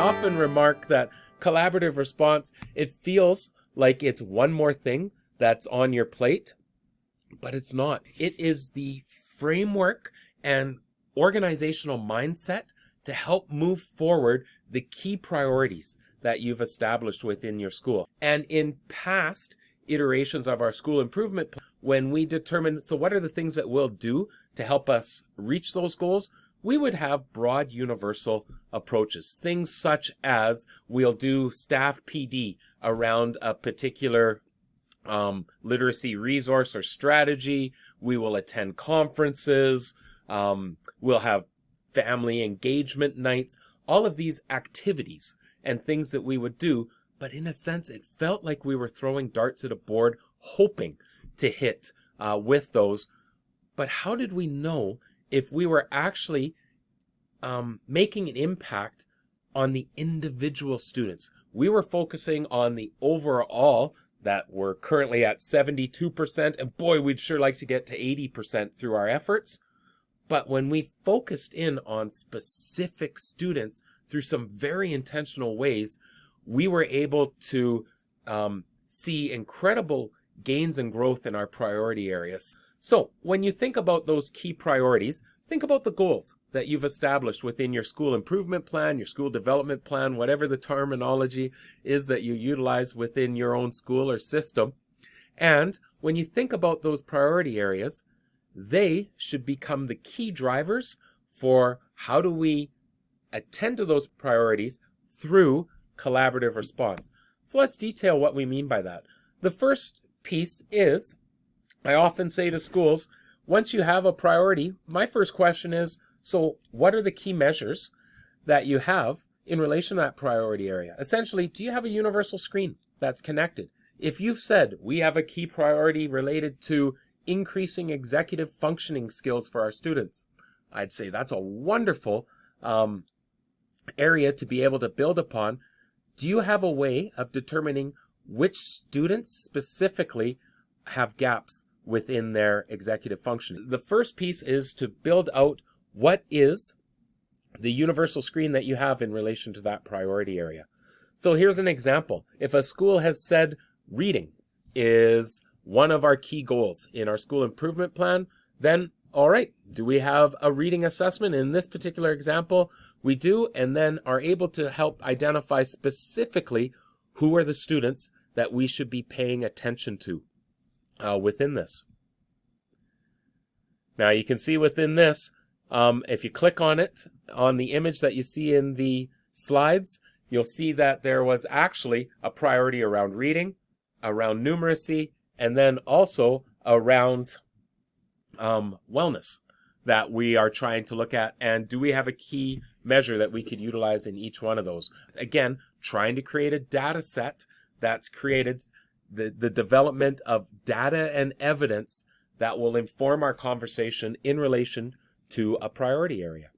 often remark that collaborative response, it feels like it's one more thing that's on your plate, but it's not. It is the framework and organizational mindset to help move forward the key priorities that you've established within your school. And in past iterations of our school improvement plan, when we determine, so what are the things that we'll do to help us reach those goals, we would have broad universal approaches. Things such as we'll do staff PD around a particular literacy resource or strategy. We will attend conferences. We'll have family engagement nights. All of these activities and things that we would do, but in a sense, it felt like we were throwing darts at a board, hoping to hit with those. But how did we know if we were actually making an impact on the individual students? We were focusing on the overall, that we're currently at 72%, and boy, we'd sure like to get to 80% through our efforts. But when we focused in on specific students through some very intentional ways, we were able to see incredible gains and growth in our priority areas. So when you think about those key priorities, think about the goals that you've established within your school improvement plan, your school development plan, whatever the terminology is that you utilize within your own school or system. And when you think about those priority areas, they should become the key drivers for how do we attend to those priorities through collaborative response. So let's detail what we mean by that. The first piece is, I often say to schools, once you have a priority, my first question is, so what are the key measures that you have in relation to that priority area? Essentially, do you have a universal screen that's connected? If you've said we have a key priority related to increasing executive functioning skills for our students, I'd say that's a wonderful area to be able to build upon. Do you have a way of determining which students specifically have gaps within their executive function? The first piece is to build out what is the universal screen that you have in relation to that priority area. So here's an example. If a school has said reading is one of our key goals in our school improvement plan, then all right, do we have a reading assessment? In this particular example, we do, and then are able to help identify specifically who are the students that we should be paying attention to within this. Now you can see within this, if you click on it, on the image that you see in the slides, you'll see that there was actually a priority around reading, around numeracy, and then also around wellness that we are trying to look at. And do we have a key measure that we could utilize in each one of those? Again, trying to create a data set that's created the development of data and evidence that will inform our conversation in relation to a priority area.